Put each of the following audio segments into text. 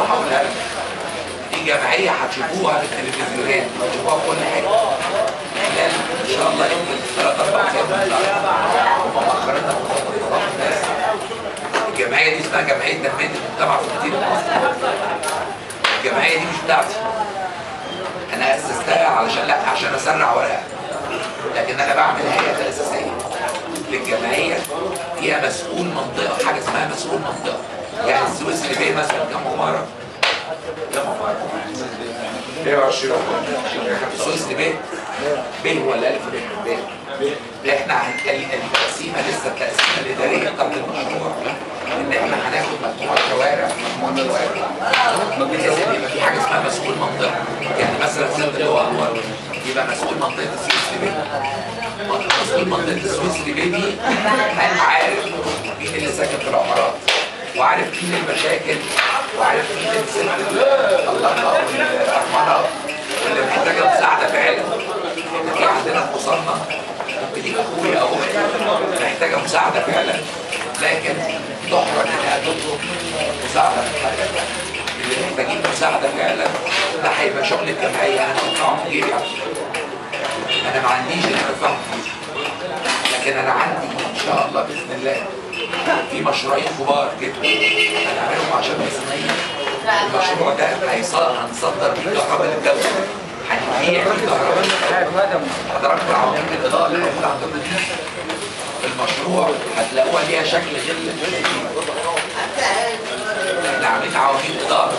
معلومه هقولها لك. في جمعيه هتشوفوها في التلفزيونات، هتشوفوها في كل حاجه. خلال ان شاء الله يمكن 3-4 ايام هم مأخرينها في الناس. الجمعيه دي اسمها جمعيه تنميه المجتمع في مدينه مصر. الجمعيه دي مش بتاعتي. انا اسستها عشان اسرع ورقه. لكن انا بعمل هيئه اساسيه للجمعيه فيها مسؤول منطقه، حاجه اسمها مسؤول منطقه. يعني السويسري بيه مثلا كم عماره؟ كم عماره؟ 120. السويسري بيه ولا الف بيه؟ احنا التقسيمه لسه التقسيمه الاداريه بتاعت المشروع ان احنا هناخد مجموعه شوارع بحيث ان يبقى في حاجه اسمها مسؤول منطقه. يعني مثلا سد اللي هو انور يبقى مسؤول منطقه السويسري بيه. مسؤول منطقه السويسري بيه دي عارف مين اللي ساكن في العمارات، وعارف مين المشاكل، وعارف مين الست الله والارمله واللي محتاجه مساعده فعلا. ان في عندنا في وصلنا ممكن يبقى اخويا او اختي محتاجه مساعده فعلا، لكن تحرج انها تطلب مساعده من حد. اللي محتاجين مساعده فعلا ده هيبقى شغل الجمعيه. انا بدفعهم في جيبي، انا ما عنديش اللي بدفعهم فيه، لكن انا عندي ان شاء الله باذن الله في مشروعين كبار جدا هنعملهم عشان الميزانيه. المشروع ده هنصدر بيه كهرباء للدوله، هنبيع بيه كهرباء. حضراتكم عاملين الاضاءه اللي موجوده عندنا دي في المشروع هتلاقوها ليها شكل غير اللي انتوا شايفينه. احنا عاملين عواميد اضاءه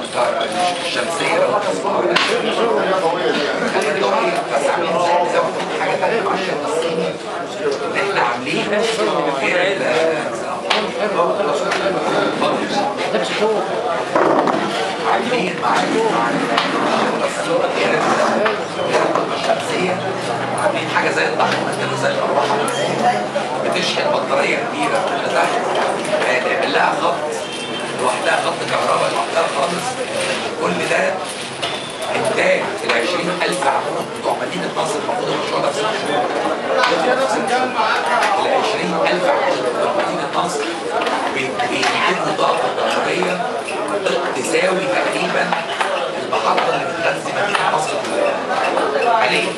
بالطاقه الشمسيه لو تسمعوا بس عاملين زي حاجه ثانيه مع الشمس الصيني ان احنا عاملين عاملين مع الشمسيه عاملين حاجه زي الضخمه كده زي المروحه بتشحن بطاريه كبيره تحت نعمل لها خط لوحدها، خط كهرباء لوحدها خالص. كل ده انتاج ال 20,000 عمود بتوع مدينه نصر. المفروض المشروع ده في ال 20,000 عمود بتوع مدينه نصر بينتجوا طاقه كهربائيه تساوي تقريبا المحطه اللي بتغذي مدينه نصر حاليا.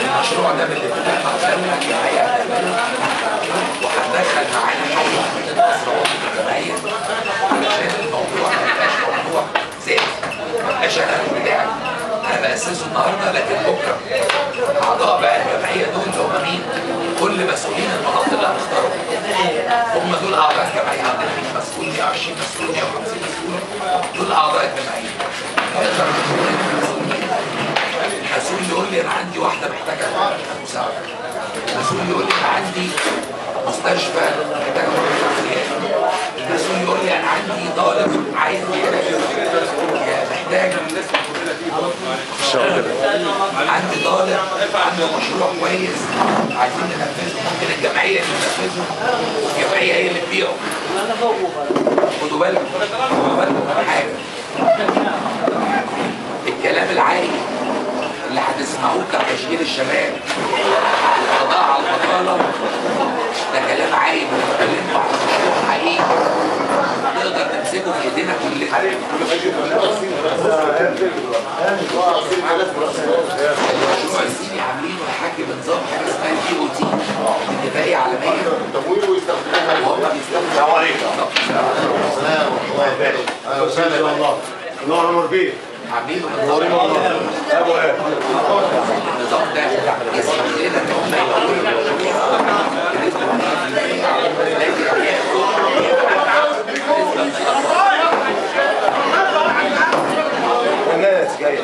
المشروع ده بالاتفاق مع الدوله الجمعيه هتعمله، وهتدخل معانا حي مدينه نصر الجمعيه علشان الموضوع ما يبقاش موضوع ذاتي، ما يبقاش انا بتاعي انا باسسه النهارده، لكن بكره اعضاء بقى الجمعيه دول اللي هم مين؟ كل مسؤولين المناطق اللي هنختارهم هم دول اعضاء الجمعيه. عندنا 100 مسؤول، 120 مسؤول، 150 مسؤول، دول اعضاء الجمعيه. نقدر المسؤول يقول لي انا عندي واحده محتاجه مساعده، المسؤول يقول لي انا عندي مستشفى محتاجه عمليات، المسؤول يقول لي انا عندي طالب عايز محتاج، عندي طالب عنده مشروع كويس عايزين ننفذه، ممكن الجمعيه اللي تنفذه والجمعيه هي اللي تبيعه. خدوا بالكم من حاجه، الكلام العالي اللي هتسمعوه بتاع تشغيل الشباب والقضاء على البطاله ده كلام عايب. بنتكلم على مشروع حقيقي نقدر نمسكه في ايدينا كلنا. المشروع الصيني عاملينه يا حاج بنظام حاجه اسمها DOT، اتفاقيه عالميه، وهم بيستخدموا. السلام عليكم. اهلا وسهلا والله. نور بيه. عاملينه النظام ده يسمح لنا ان هم يقولوا الناس جايه